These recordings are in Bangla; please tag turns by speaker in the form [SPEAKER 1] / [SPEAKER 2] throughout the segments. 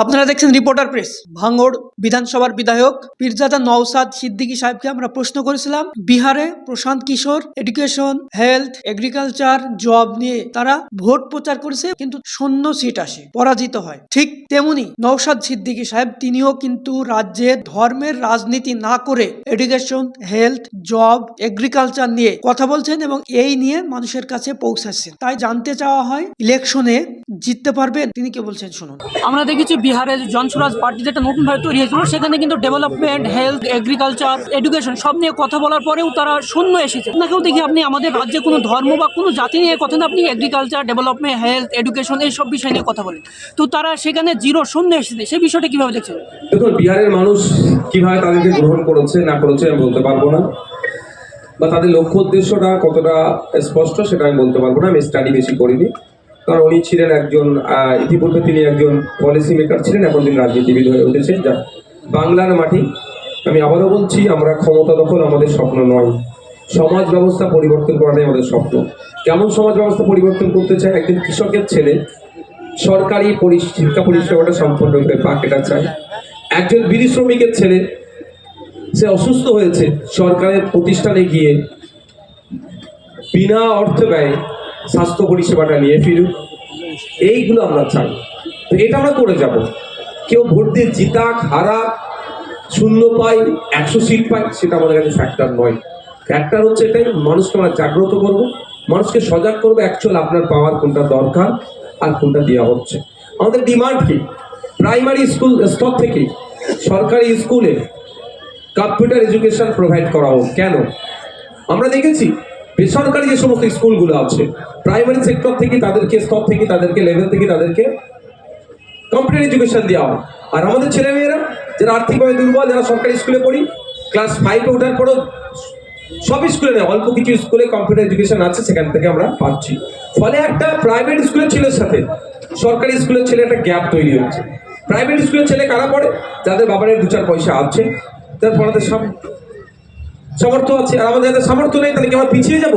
[SPEAKER 1] আপনারা দেখছেন রিপোর্টার প্রেস। ভাঙড় বিধানসভার বিধায়ক পীরজাদা নওশাদ সিদ্দিকী সাহেবকে আমরা প্রশ্ন করেছিলাম বিহারে Prashant Kishor education, health, agriculture, job নিয়ে তারা ভোট প্রচার করেছে, কিন্তু শূন্য সিট আসে, পরাজিত হয়। ঠিক তেমনি নওশাদ সিদ্দিকী সাহেব তিনিও কিন্তু রাজ্যে ধর্মের রাজনীতি না করে এডুকেশন, হেলথ, জব, এগ্রিকালচার নিয়ে কথা বলছেন এবং এই নিয়ে মানুষের কাছে পৌঁছাচ্ছেন। তাই জানতে চাওয়া হয় ইলেকশনে জিততে পারবেন, তিনি কি বলছেন শুনুন। আমরা দেখেছি বিহারের জনসুরাজ পার্টি যেটা নতুন ভাবে তৈরি হয়েছিল, সেখানে কিন্তু ডেভেলপমেন্ট, হেলথ, এগ্রিকালচার, এডুকেশন সব নিয়ে কথা বলার পরেও তারা শূন্য এসেছে। আপনাকেও দেখি আপনি আমাদের রাজ্যে কোনো ধর্ম বা কোনো জাতি নিয়ে কথা না, আপনি এগ্রিকালচার, ডেভেলপমেন্ট, হেলথ, এডুকেশন এইসব বিষয় নিয়ে কথা বলেন, তো তারা সেখানে জিরো শূন্য এসেছে। সেই বিষয়টা কিভাবে দেখছেন?
[SPEAKER 2] দেখুন, বিহারের মানুষ কিভাবে তাদেরকে গ্রহণ করেছে না করেছে আমি বলতে পারবো না, বা তাদের লক্ষ্য উদ্দেশ্যটা কতটা স্পষ্ট সেটা আমি বলতে পারবো না। আমি স্টাডি বেশি করিনি, কারণ উনি ছিলেন একজন ইতিপূর্বে তিনি একজন পলিসি মেকার ছিলেন, এখন তিনি রাজনীতিবিদ হয়ে উঠেছেন। যা বাংলার মাটি, আমি আবারও বলছি, আমরা ক্ষমতা দখল আমাদের স্বপ্ন নয়, সমাজ ব্যবস্থা পরিবর্তন করাটাই আমাদের স্বপ্ন। কেমন সমাজ ব্যবস্থা পরিবর্তন করতে চায়? একজন কৃষকের ছেলে সরকারি শিক্ষা পরিষেবাটা সম্পূর্ণরূপে পাক, এটা চাই। একজন বিড়ি শ্রমিকের ছেলে, সে অসুস্থ হয়েছে, সরকারের প্রতিষ্ঠানে গিয়ে বিনা অর্থ ব্যয় স্বাস্থ্য পরিষেবাটা নিয়ে ফিরুক, এইগুলো আমরা চাই। তো এটা আমরা করে যাব। কেউ ভোট দিয়ে জিতাক, হারা, শূন্য পাই, 100 সিট পাই, সেটা আমাদের কাছে ফ্যাক্টর নয়। ফ্যাক্টর হচ্ছে এটাই, মানুষকে আমরা জাগ্রত করবো, মানুষকে সজাগ করবো অ্যাকচুয়াল আপনার পাওয়ার কোনটা দরকার আর কোনটা দেওয়া হচ্ছে। আমাদের ডিমান্ড কি? প্রাইমারি স্কুল স্তর থেকে সরকারি স্কুলে কম্পিউটার এডুকেশন প্রোভাইড করা হোক। কেন? আমরা দেখেছি বেসরকারি যে সমস্ত স্কুলগুলো আছে, প্রাইমারি সেক্টর থেকে তাদেরকে স্তর থেকে তাদেরকে লেভেল থেকে তাদেরকে কম্পিউটার এডুকেশন দেওয়া হয়। আর আমাদের ছেলেমেয়েরা যারা আর্থিকভাবে দুর্বল, যারা সরকারি স্কুলে পড়ি, ক্লাস 5-এ ওঠার পরও সব স্কুলে নেই, অল্প কিছু স্কুলে কম্পিউটার এডুকেশন আছে, সেখান থেকে আমরা পাচ্ছি। ফলে একটা প্রাইভেট স্কুলের ছেলের সাথে সরকারি স্কুলের ছেলে একটা গ্যাপ তৈরি হচ্ছে। প্রাইভেট স্কুলের ছেলে কারা পড়ে? যাদের বাবার 2-4 পয়সা আছে, যাদের পড়াতে সামর্থ্য আছে। আর আমাদের যাদের সামর্থ্য নেই, তাহলে কি আমরা পিছিয়ে যাব?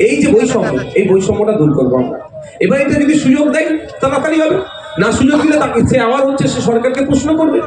[SPEAKER 2] এই যে বৈষম্য, এই বৈষম্যটা দূর করবো আমরা। এবার এটা যদি সুযোগ দেয় তাড়াতাড়ি হবে, না সুযোগ দিলে তাকে সে আবার হচ্ছে, সে সরকারকে প্রশ্ন করবে।